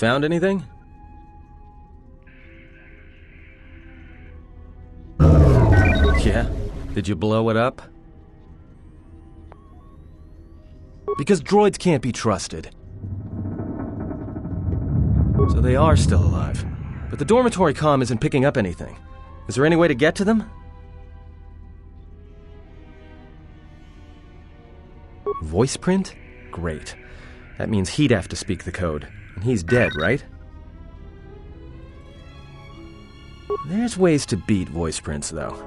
Found anything? Yeah? Did you blow it up? Because droids can't be trusted. So they are still alive. But the dormitory comm isn't picking up anything. Is there any way to get to them? Voice print? Great. That means he'd have to speak the code. And he's dead, right? There's ways to beat voice prints, though.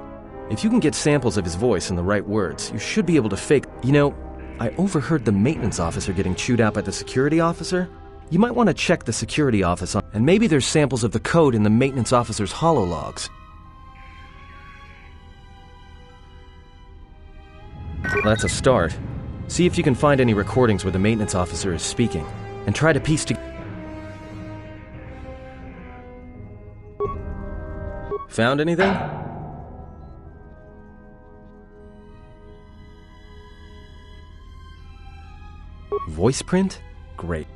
If you can get samples of his voice and the right words, you should be able to fake... You know, I overheard the maintenance officer getting chewed out by the security officer. You might want to check the security office, and maybe there's samples of the code in the maintenance officer's holologs. That's a start. See if you can find any recordings where the maintenance officer is speaking, and try to piece together. Found anything? Voice print? Great.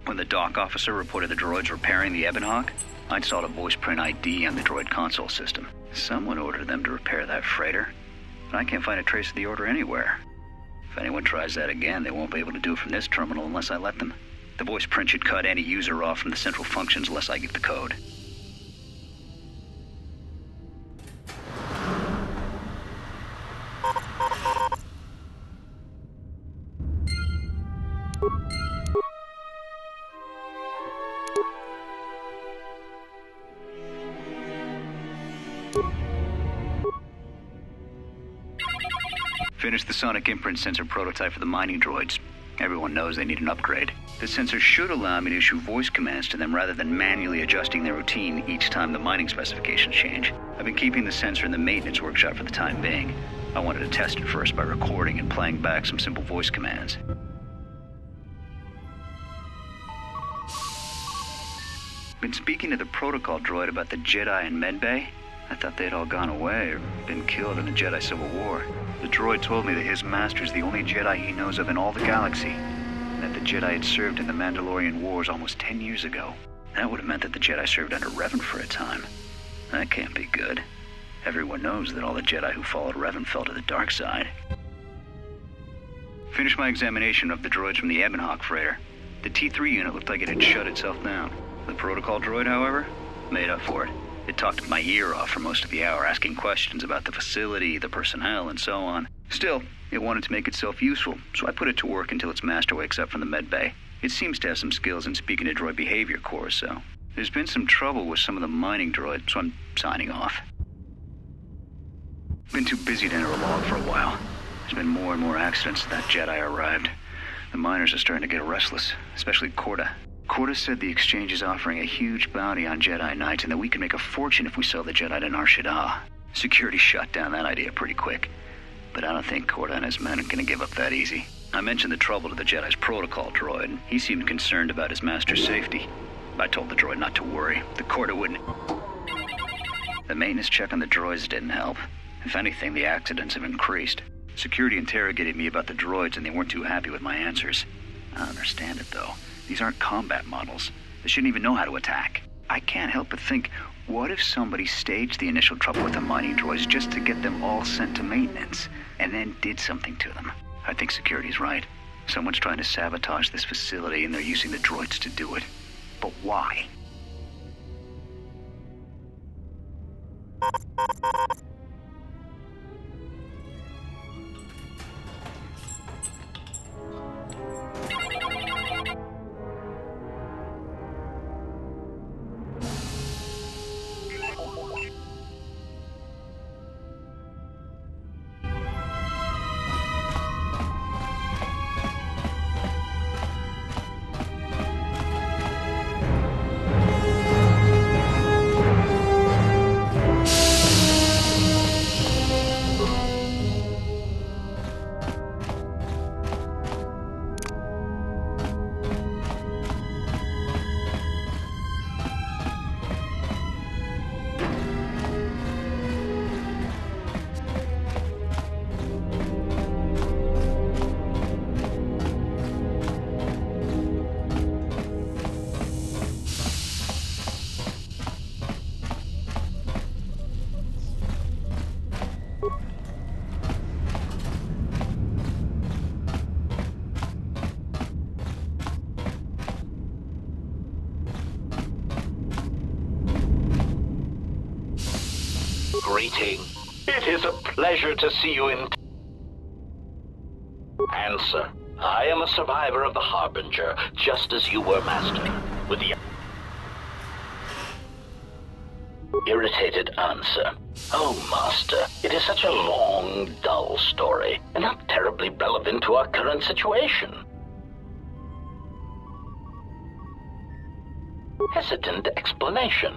When the dock officer reported the droids repairing the Ebonhawk, I saw a voice print ID on the droid console system. Someone ordered them to repair that freighter, but I can't find a trace of the order anywhere. If anyone tries that again, they won't be able to do it from this terminal unless I let them. The voice print should cut any user off from the central functions unless I give the code. Finished the sonic imprint sensor prototype for the mining droids. Everyone knows they need an upgrade. The sensor should allow me to issue voice commands to them rather than manually adjusting their routine each time the mining specifications change. I've been keeping the sensor in the maintenance workshop for the time being. I wanted to test it first by recording and playing back some simple voice commands. Been speaking to the protocol droid about the Jedi in Medbay. I thought they'd all gone away or been killed in the Jedi Civil War. The droid told me that his master's the only Jedi he knows of in all the galaxy, and that the Jedi had served in the Mandalorian Wars almost 10 years ago. That would have meant that the Jedi served under Revan for a time. That can't be good. Everyone knows that all the Jedi who followed Revan fell to the dark side. Finished my examination of the droids from the Ebonhawk freighter. The T3 unit looked like it had shut itself down. The protocol droid, however, made up for it. It talked my ear off for most of the hour, asking questions about the facility, the personnel, and so on. Still, it wanted to make itself useful, so I put it to work until its master wakes up from the med bay. It seems to have some skills in speaking to droid behavior core, so... There's been some trouble with some of the mining droids, so I'm signing off. Been too busy to enter a log for a while. There's been more and more accidents since that Jedi arrived. The miners are starting to get restless, especially Corda. Corda said the exchange is offering a huge bounty on Jedi Knights and that we can make a fortune if we sell the Jedi to Nar Shaddaa. Security shut down that idea pretty quick. But I don't think Corda and his men are going to give up that easy. I mentioned the trouble to the Jedi's protocol droid, and he seemed concerned about his master's safety. I told the droid not to worry. The Quarter wouldn't... The maintenance check on the droids didn't help. If anything, the accidents have increased. Security interrogated me about the droids, and they weren't too happy with my answers. I don't understand it, though. These aren't combat models. They shouldn't even know how to attack. I can't help but think, what if somebody staged the initial trouble with the mining droids just to get them all sent to maintenance, and then did something to them? I think security's right. Someone's trying to sabotage this facility, and they're using the droids to do it. But why? Greeting. It is a pleasure to see you in... Answer. I am a survivor of the Harbinger, just as you were, Master. With the... Irritated answer. Oh, Master, it is such a long, dull story, and not terribly relevant to our current situation. Hesitant explanation.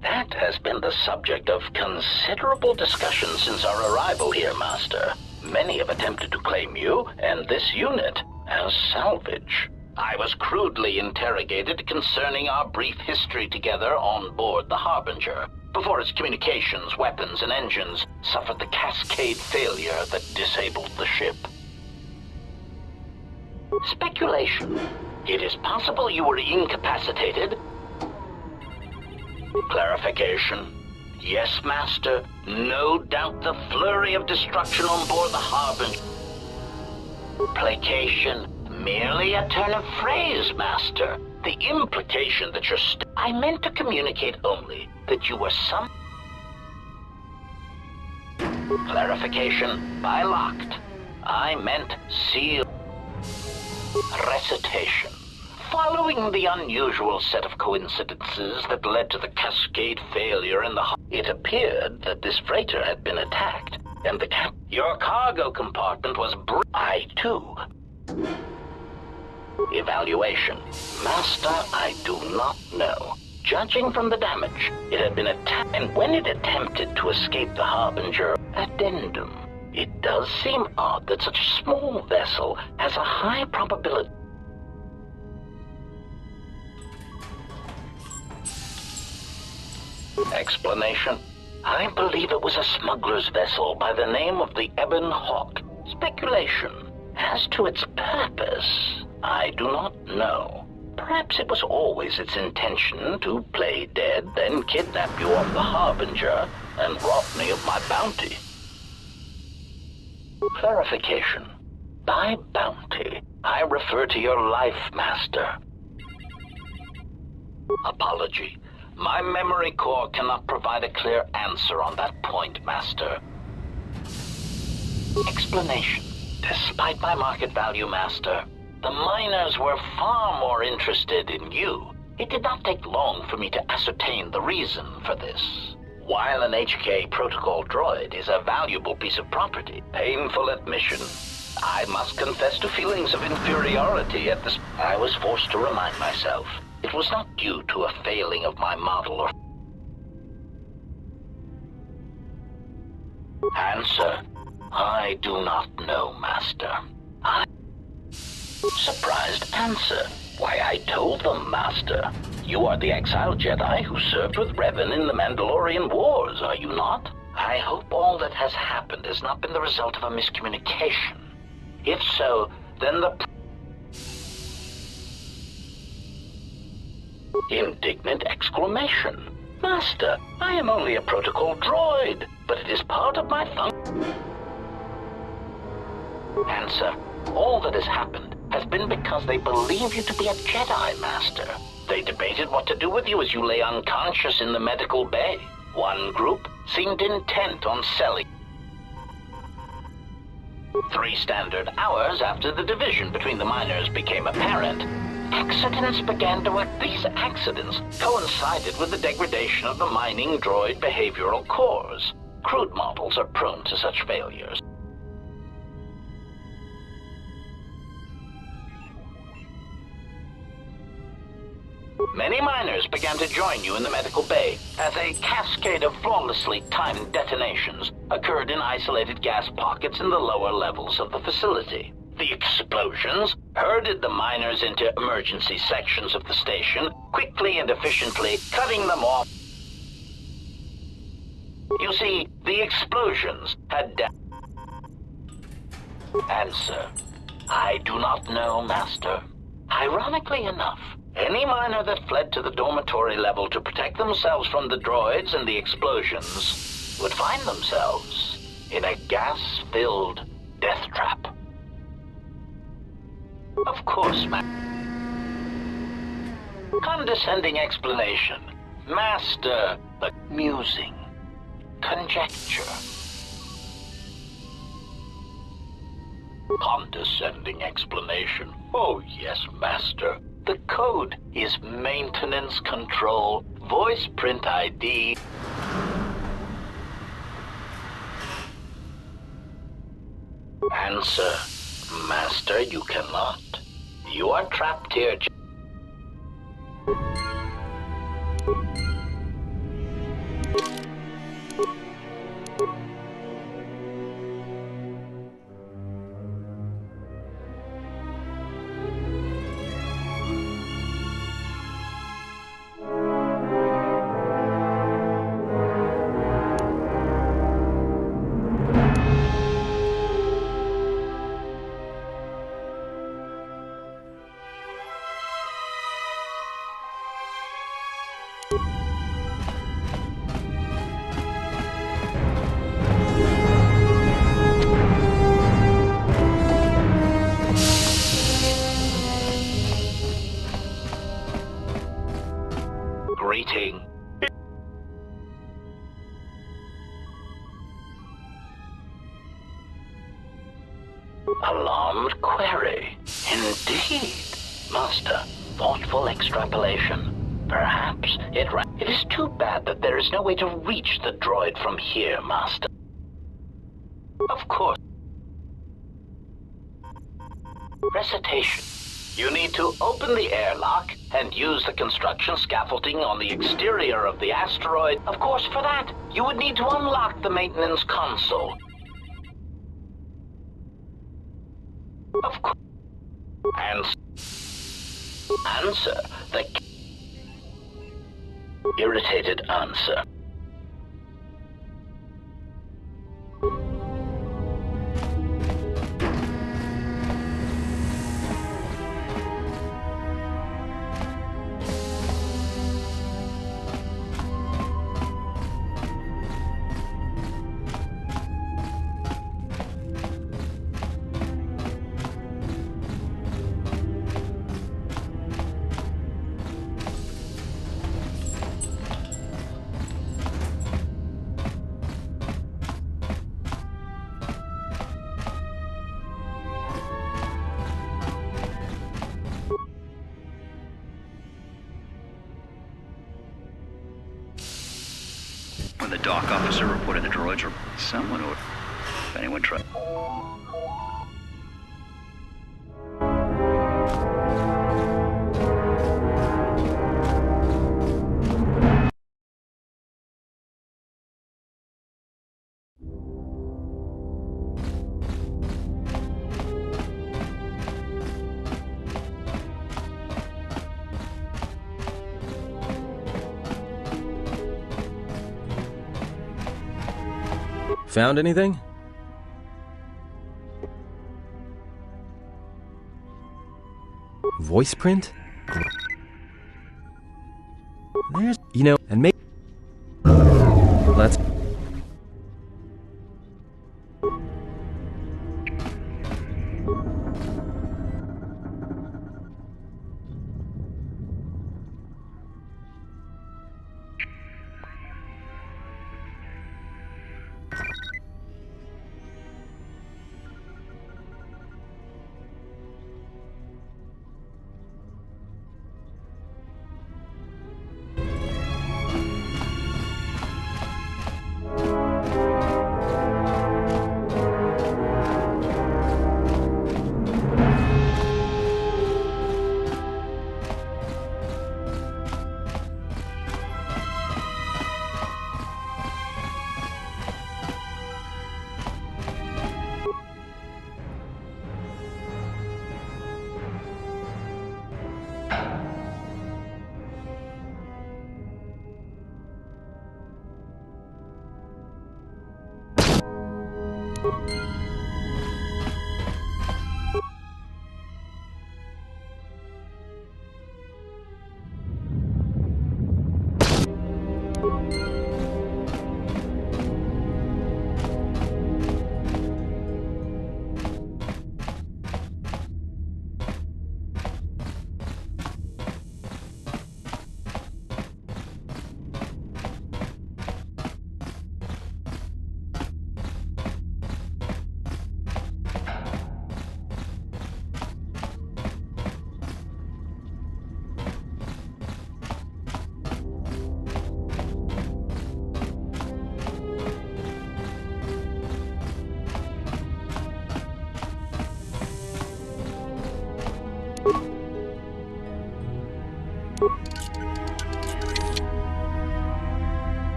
That has been the subject of considerable discussion since our arrival here, Master. Many have attempted to claim you and this unit as salvage. I was crudely interrogated concerning our brief history together on board the Harbinger, before its communications, weapons, and engines suffered the cascade failure that disabled the ship. Speculation. It is possible you were incapacitated. Clarification. Yes, Master. No doubt the flurry of destruction on board the Harbinger. Placation. Merely a turn of phrase, Master. The implication that you're I meant to communicate only that you were some... Clarification. By locked. I meant sealed. Recitation. Following the unusual set of coincidences that led to the cascade failure in the... It appeared that this freighter had been attacked, and the Your cargo compartment was I, too. Evaluation. Master, I do not know. Judging from the damage, it had been attacked, and when it attempted to escape the Harbinger... Addendum. It does seem odd that such a small vessel has a high probability... Explanation. I believe it was a smuggler's vessel by the name of the Ebon Hawk. Speculation. As to its purpose, I do not know. Perhaps it was always its intention to play dead, then kidnap you on the Harbinger and rob me of my bounty. Clarification. By bounty, I refer to your life, Master. Apology. My memory core cannot provide a clear answer on that point, Master. Explanation. Despite my market value, Master, the miners were far more interested in you. It did not take long for me to ascertain the reason for this. While an HK protocol droid is a valuable piece of property, painful admission, I must confess to feelings of inferiority at this. I was forced to remind myself. It was not due to a failing of my model or... Answer. I do not know, Master. Surprised answer. Why, I told them, Master. You are the exiled Jedi who served with Revan in the Mandalorian Wars, are you not? I hope all that has happened has not been the result of a miscommunication. If so, then the... Indignant exclamation. Master, I am only a protocol droid, but it is part of my function. Answer. All that has happened has been because they believe you to be a Jedi, Master. They debated what to do with you as you lay unconscious in the medical bay. One group seemed intent on selling. 3 standard hours after the division between the miners became apparent, accidents began to occur. These accidents coincided with the degradation of the mining droid behavioral cores. Crude models are prone to such failures. Many miners began to join you in the medical bay as a cascade of flawlessly timed detonations occurred in isolated gas pockets in the lower levels of the facility. The explosions herded the miners into emergency sections of the station, quickly and efficiently cutting them off. You see, the explosions had Answer. I do not know, Master. Ironically enough, any miner that fled to the dormitory level to protect themselves from the droids and the explosions would find themselves in a gas-filled death trap. Of course, Condescending explanation. Master, the musing. Conjecture. Condescending explanation. Oh, yes, Master. The code is maintenance control, voice print ID. Answer. Master, you cannot. You are trapped here. Greeting. Alarmed query. Indeed. Master, thoughtful extrapolation. Perhaps it is too bad that there is no way to reach the droid from here, Master. Of course. Recitation. You need to open the airlock and use the construction scaffolding on the exterior of the asteroid. Of course, for that, you would need to unlock the maintenance console. Of course. Answer. The irritated answer. When the dock officer reported the droids were someone or if anyone tried. Found anything? Voice print? There's, and maybe... Let's...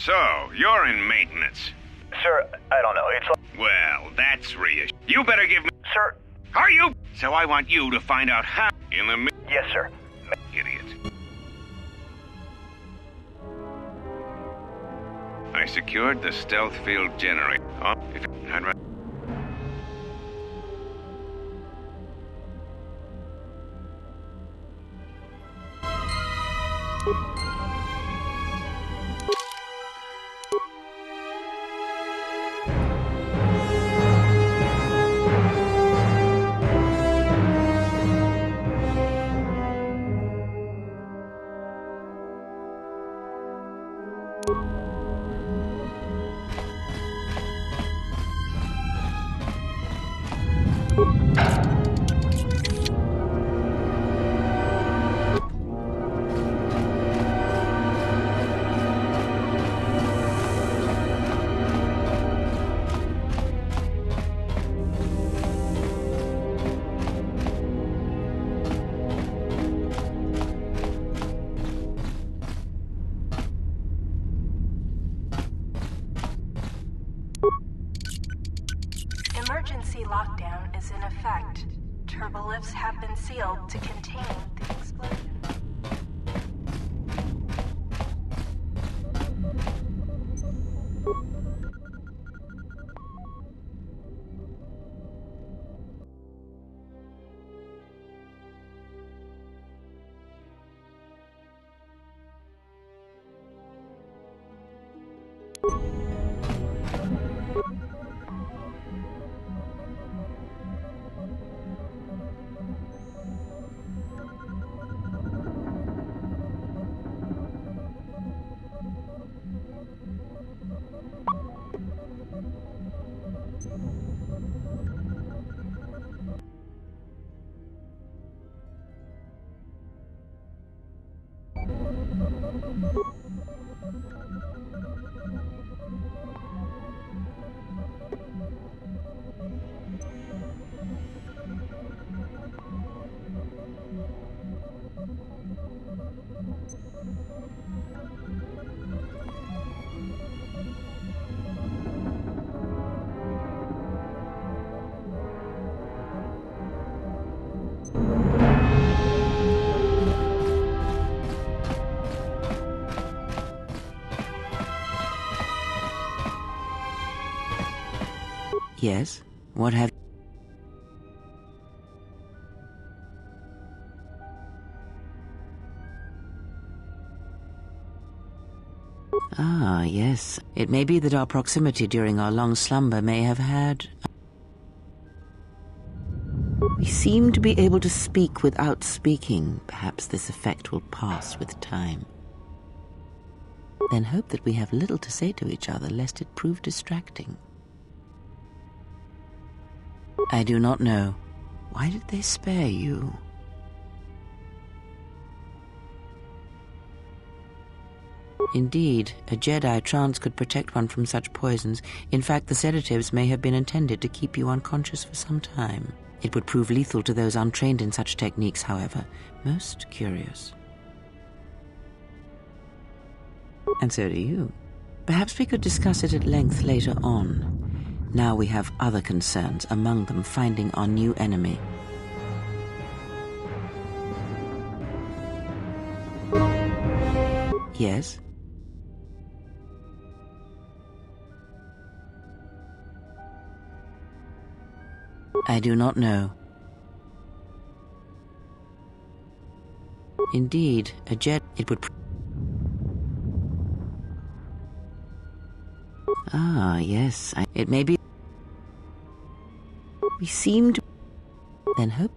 So, you're in maintenance. Sir, I don't know. It's like... Well, that's reassuring. You better give me... Sir? Are you? So I want you to find out how... In the... Yes, sir. Idiot. I secured the stealth field generator. Oh, I'd rather... Emergency lockdown is in effect. Turbolifts have been sealed to contain the explosion. Yes? What have... Ah, yes. It may be that our proximity during our long slumber may have had... We seem to be able to speak without speaking. Perhaps this effect will pass with time. Then hope that we have little to say to each other, lest it prove distracting. I do not know. Why did they spare you? Indeed, a Jedi trance could protect one from such poisons. In fact, the sedatives may have been intended to keep you unconscious for some time. It would prove lethal to those untrained in such techniques, however. Most curious. And so do you. Perhaps we could discuss it at length later on. Now we have other concerns, among them finding our new enemy. Yes? I do not know. Indeed, a jet... It would... Ah, yes. It may be... We seem to... Then hope...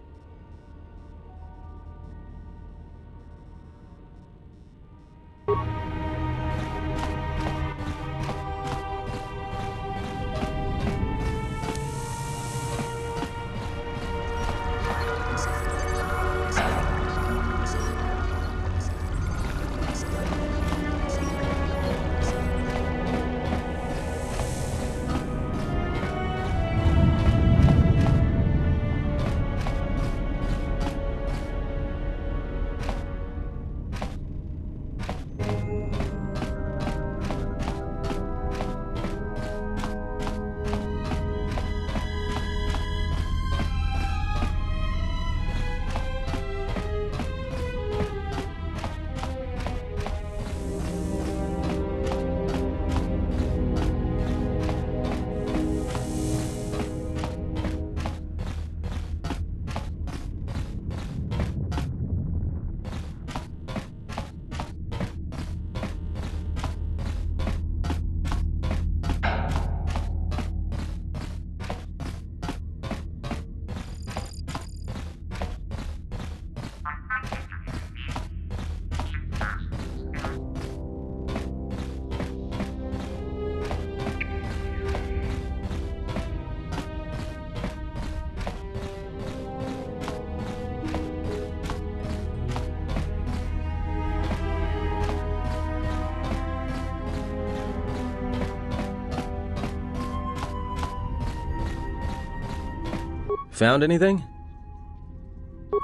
Found anything?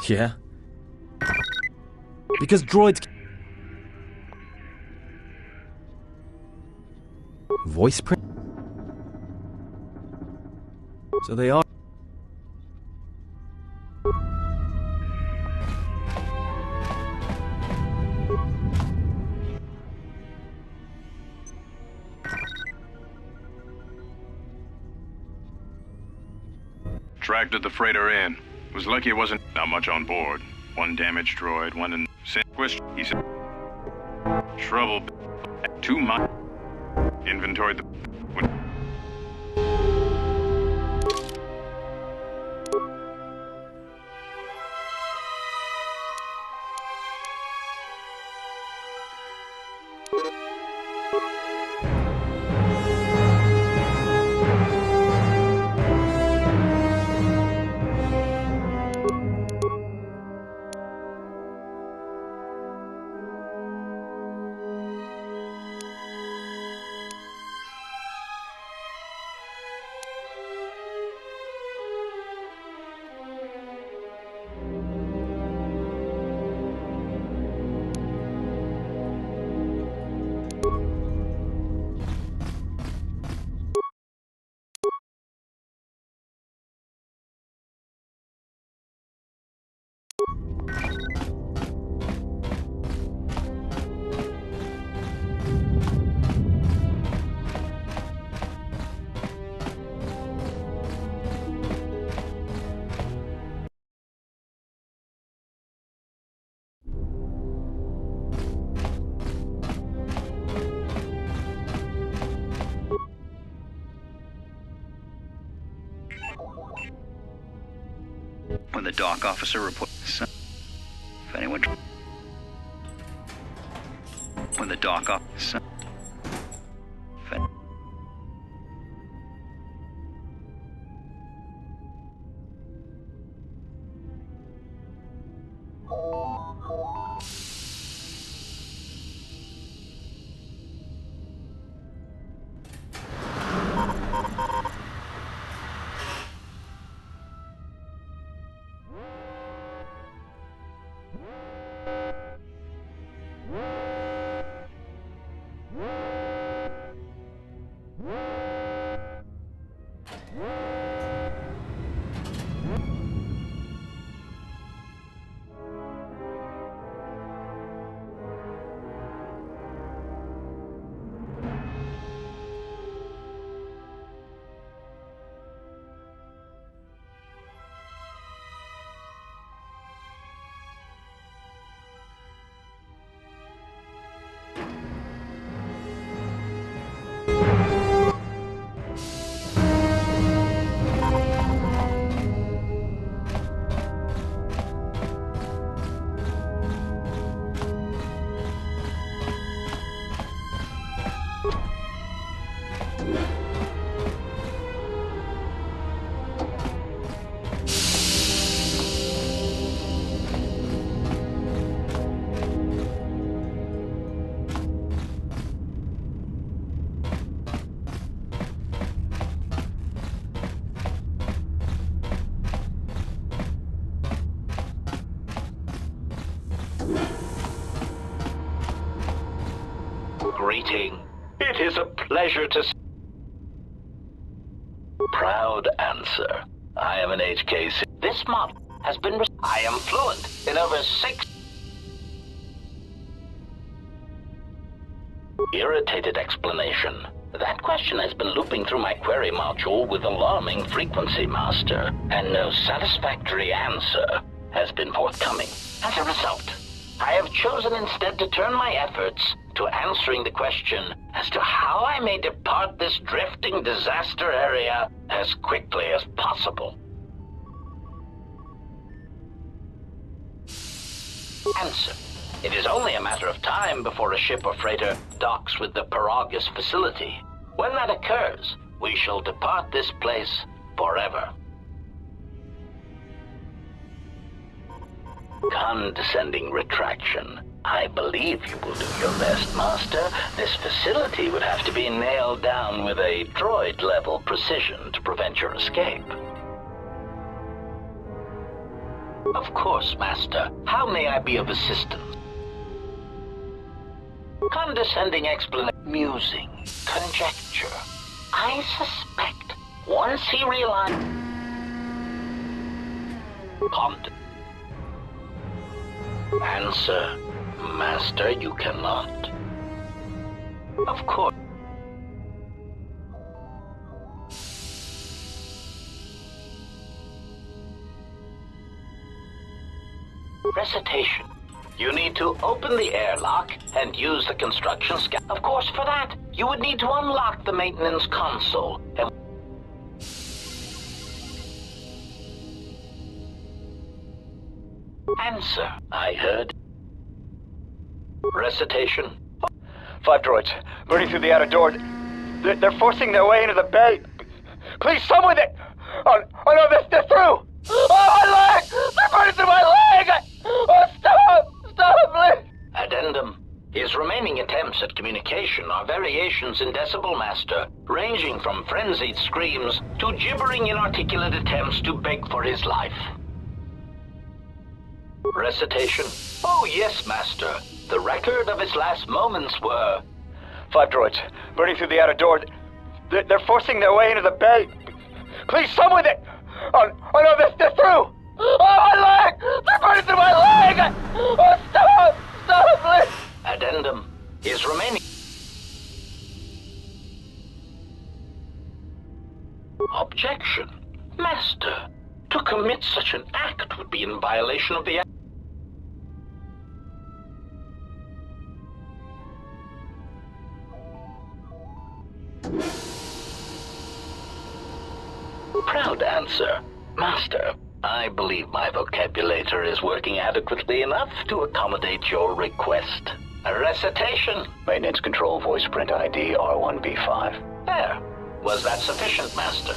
Yeah? Because droids... Voice print? So they are... Tracked the freighter in. Was lucky it wasn't not much on board. One damaged droid, one in... He said... Trouble... 2 miles... Inventoried the... When the dock officer reports, if anyone, when the dock officer, Greeting. It is a pleasure to... Proud answer. I am an HKC. This model has been... I am fluent in over 6... Irritated explanation. That question has been looping through my query module with alarming frequency, Master, and no satisfactory answer has been forthcoming. As a result, I have chosen instead to turn my efforts to answering the question as to how I may depart this drifting disaster area as quickly as possible. Answer. It is only a matter of time before a ship or freighter docks with the Paragus facility. When that occurs, we shall depart this place forever. Condescending retraction. I believe you will do your best, Master. This facility would have to be nailed down with a droid-level precision to prevent your escape. Of course, Master. How may I be of assistance? Condescending explanation. Musing. Conjecture. I suspect once he realized... Answer. Master, you cannot. Of course. Recitation. You need to open the airlock and use the construction scan. Of course, for that, you would need to unlock the maintenance console. Answer. I heard. Recitation. 5 droids, burning through the outer door. They're forcing their way into the bay. Please, someone that... Oh no, they're through! Oh, my leg! They're burning through my leg! Oh, stop, please! Addendum. His remaining attempts at communication are variations in Decibel Master, ranging from frenzied screams to gibbering inarticulate attempts to beg for his life. Recitation. Oh yes, Master. The record of his last moments were... 5 droids, burning through the outer door. They're forcing their way into the bay. Please, someone that... Oh no, they're through! Oh, my leg! They're burning through my leg! Oh, stop, please! Addendum. His remaining... Objection. Master, to commit such an act would be in violation of the... Proud good answer. Master, I believe my vocabulator is working adequately enough to accommodate your request. A recitation. Maintenance control voice print ID R1B5. There. Was that sufficient, Master?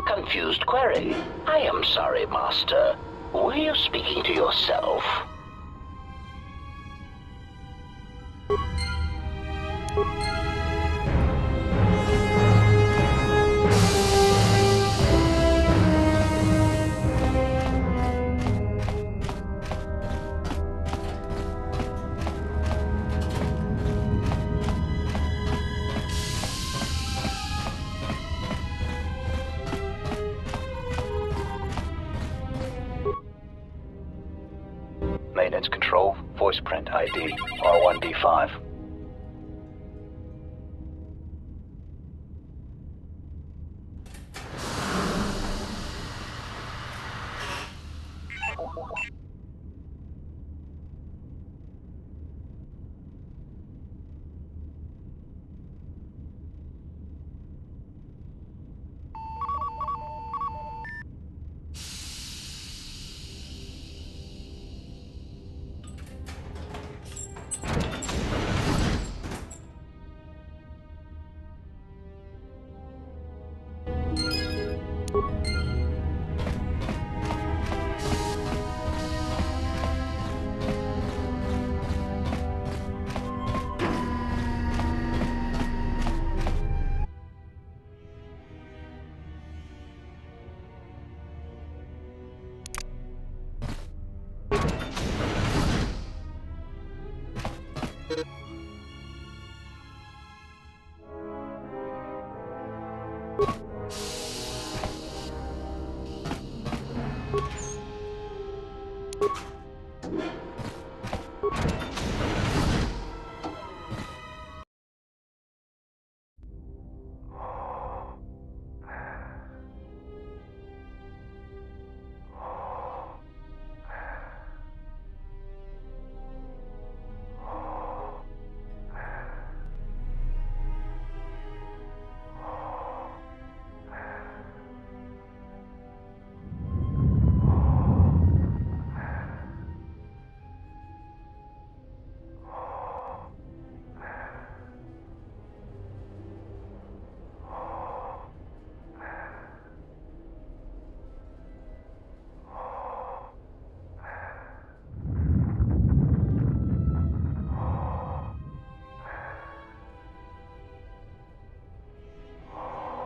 Confused query. I am sorry, Master. Were you speaking to yourself? Maintenance control voice print ID R1B5.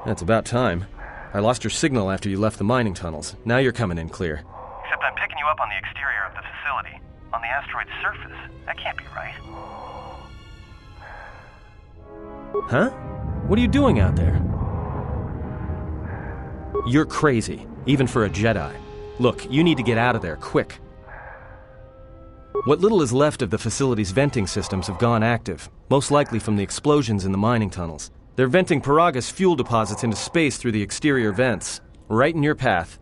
That's about time. I lost your signal after you left the mining tunnels. Now you're coming in clear. Except I'm picking you up on the exterior of the facility. On the asteroid's surface. That can't be right. Huh? What are you doing out there? You're crazy, even for a Jedi. Look, you need to get out of there, quick. What little is left of the facility's venting systems have gone active, most likely from the explosions in the mining tunnels. They're venting Paraga's fuel deposits into space through the exterior vents, right in your path.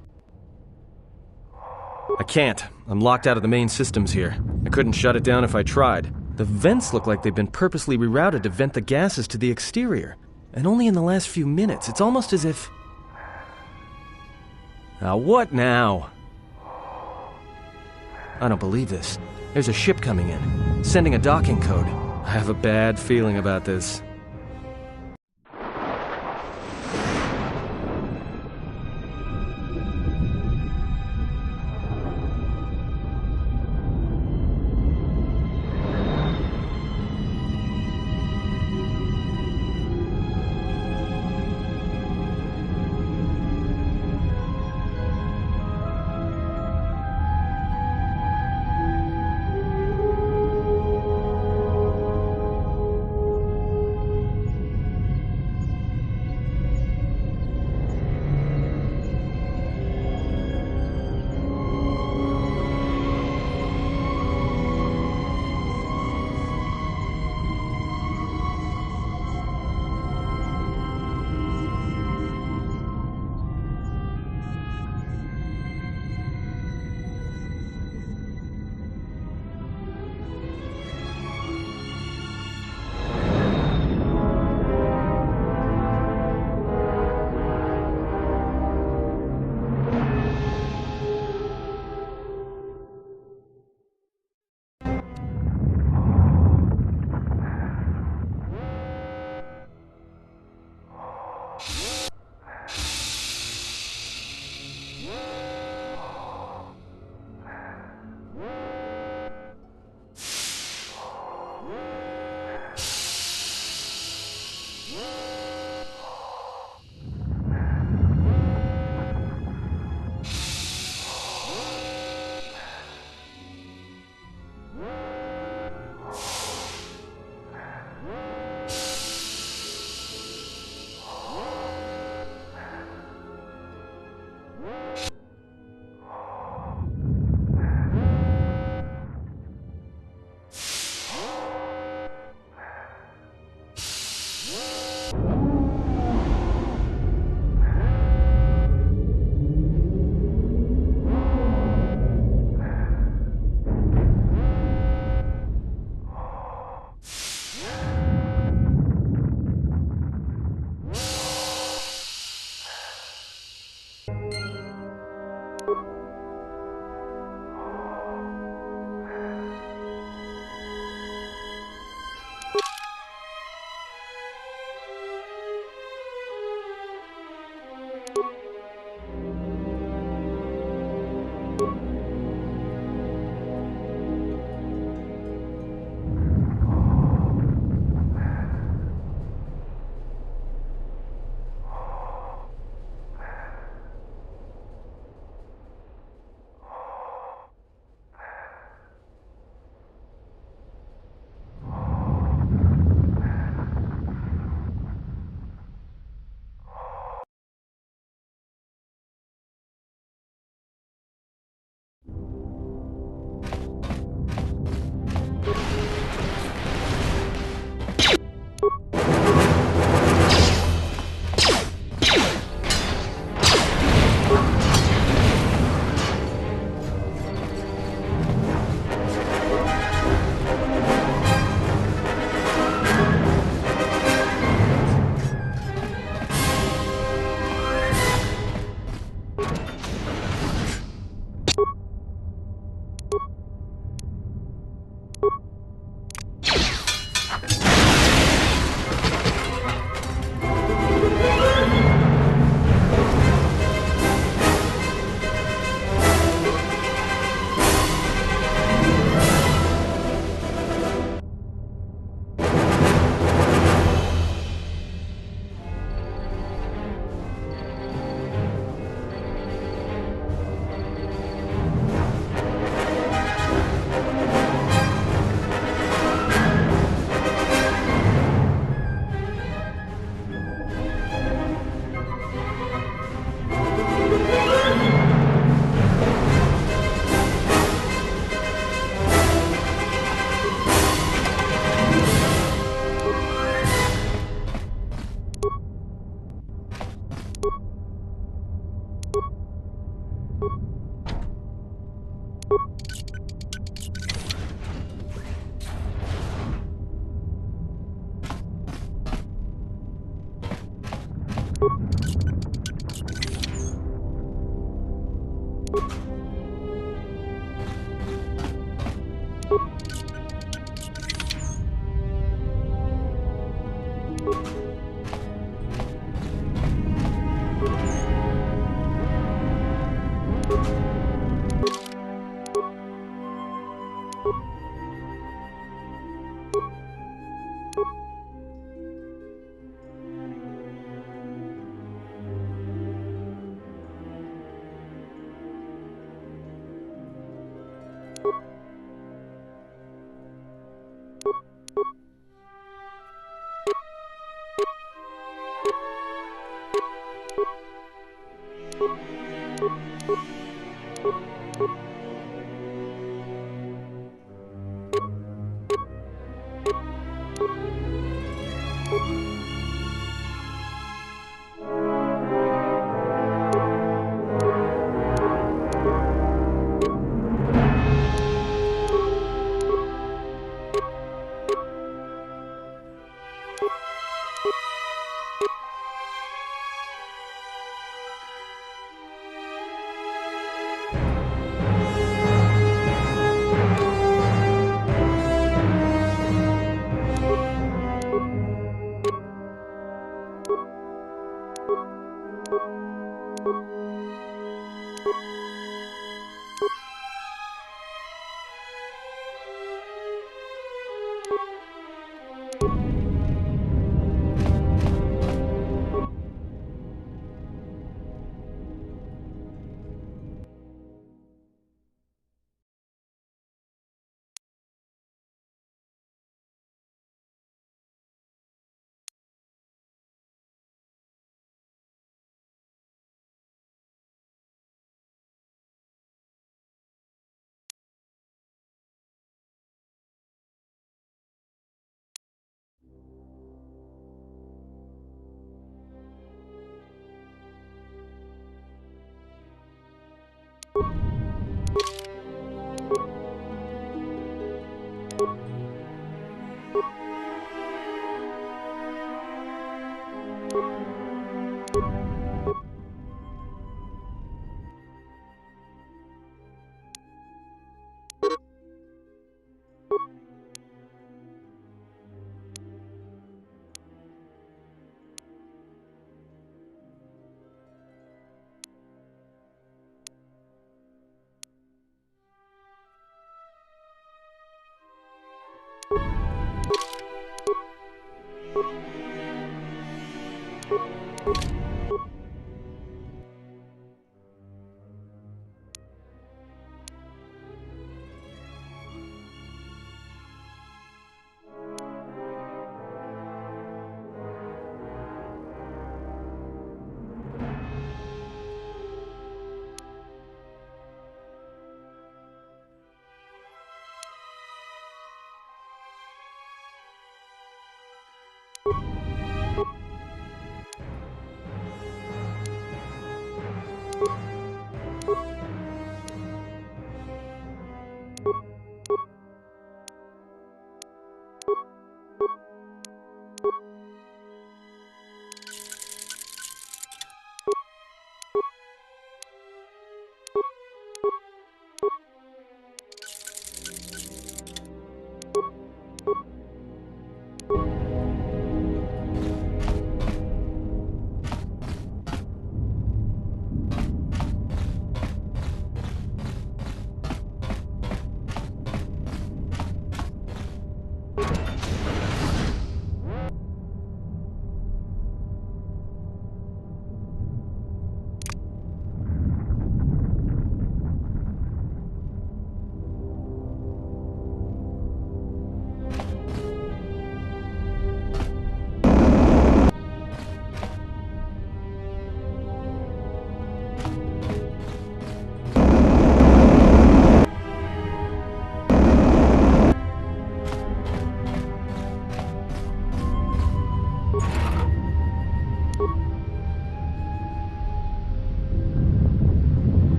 I can't. I'm locked out of the main systems here. I couldn't shut it down if I tried. The vents look like they've been purposely rerouted to vent the gases to the exterior. And only in the last few minutes. It's almost as if... Now what now? I don't believe this. There's a ship coming in, sending a docking code. I have a bad feeling about this.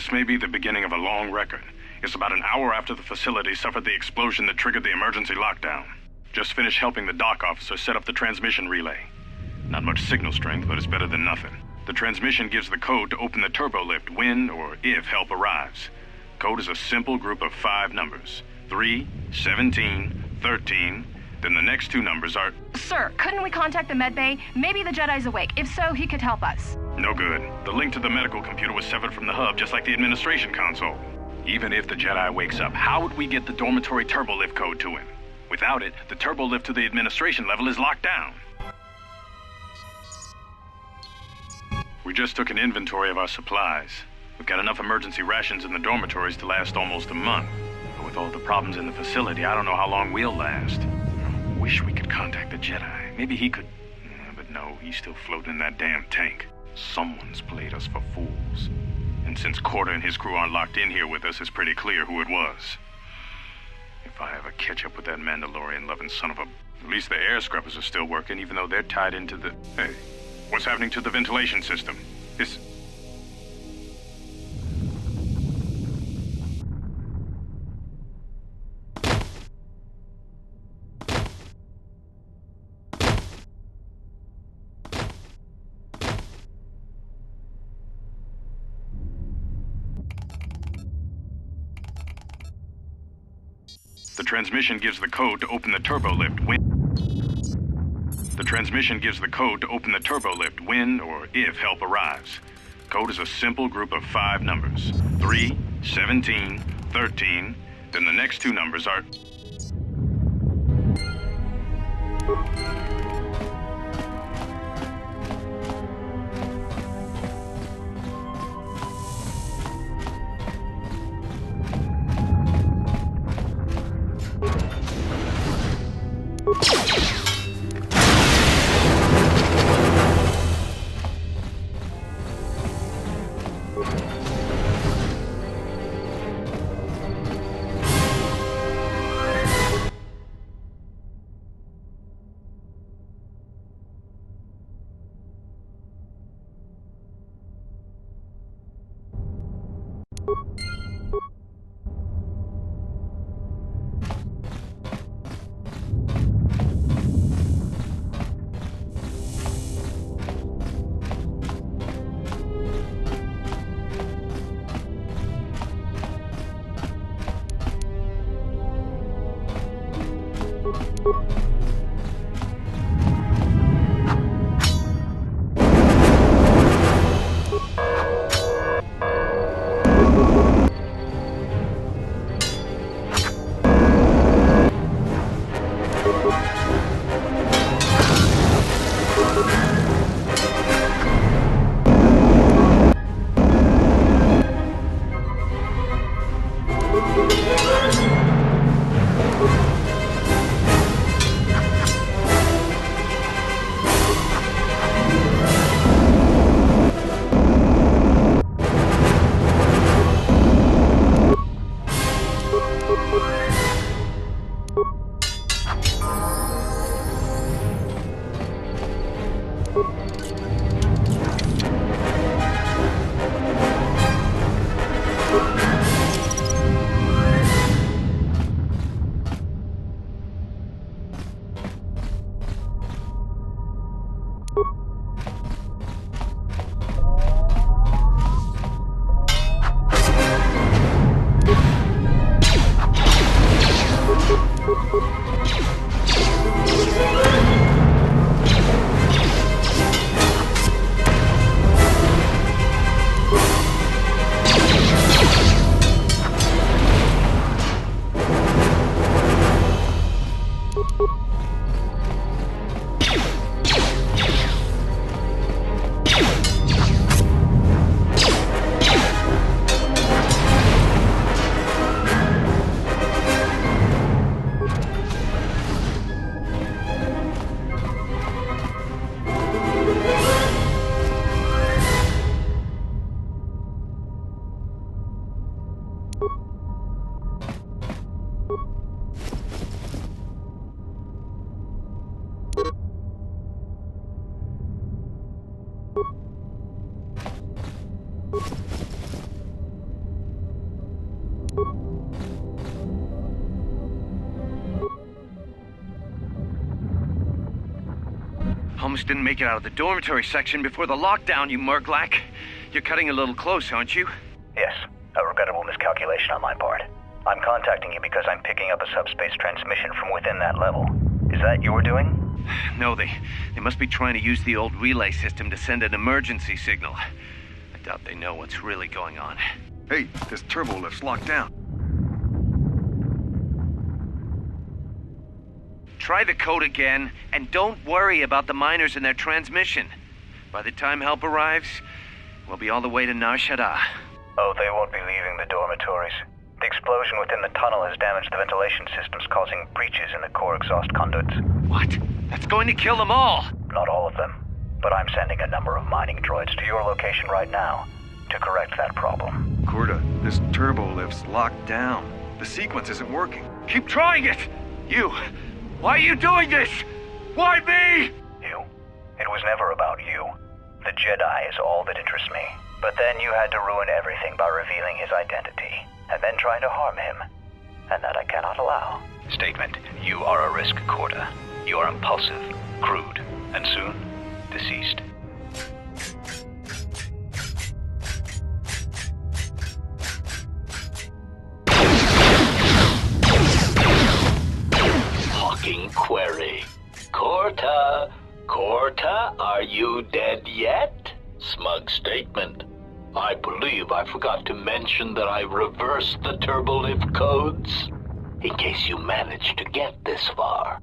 This may be the beginning of a long record. It's about an hour after the facility suffered the explosion that triggered the emergency lockdown. Just finished helping the dock officer set up the transmission relay. Not much signal strength, but it's better than nothing. The transmission gives the code to open the turbo lift when or if help arrives. Code is a simple group of 5 numbers. 3, 17, 13, then the next 2 numbers are... Sir, couldn't we contact the med bay? Maybe the Jedi's awake. If so, he could help us. No good. The link to the medical computer was severed from the hub, just like the administration console. Even if the Jedi wakes up, how would we get the dormitory turbo lift code to him? Without it, the turbo lift to the administration level is locked down. We just took an inventory of our supplies. We've got enough emergency rations in the dormitories to last almost a month. But with all the problems in the facility, I don't know how long we'll last. I wish we could contact the Jedi. Maybe he could... But no, he's still floating in that damn tank. Someone's played us for fools. And since Quarter and his crew aren't locked in here with us, it's pretty clear who it was. If I ever catch up with that Mandalorian-loving son of a... At least the air scrubbers are still working, even though they're tied into the... Hey, what's happening to the ventilation system? It's... The transmission gives the code to open the turbo lift when... The transmission gives the code to open the turbo lift when or if help arrives. Code is a simple group of 5 numbers. 3, 17, 13, then the next 2 numbers are... Almost didn't make it out of the dormitory section before the lockdown, you murglak. You're cutting a little close, aren't you? Yes, a regrettable miscalculation on my part. I'm contacting you because I'm picking up a subspace transmission from within that level. Is that your doing? No, they must be trying to use the old relay system to send an emergency signal. I doubt they know what's really going on. Hey, this turbo lift's locked down. Try the code again, and don't worry about the miners and their transmission. By the time help arrives, we'll be all the way to Nar Shaddaa. Oh, they won't be leaving the dormitories. The explosion within the tunnel has damaged the ventilation systems, causing breaches in the core exhaust conduits. What? That's going to kill them all! Not all of them, but I'm sending a number of mining droids to your location right now to correct that problem. Korta, this turbo lift's locked down. The sequence isn't working. Keep trying it! You! Why are you doing this? Why me? You? It was never about you. The Jedi is all that interests me. But then you had to ruin everything by revealing his identity, and then trying to harm him. And that I cannot allow. Statement. You are a risk, Korta. You are impulsive, crude, and soon, deceased. Talking query. Korta, are you dead yet? Smug statement. I believe I forgot to mention that I reversed the turbolift codes, in case you managed to get this far.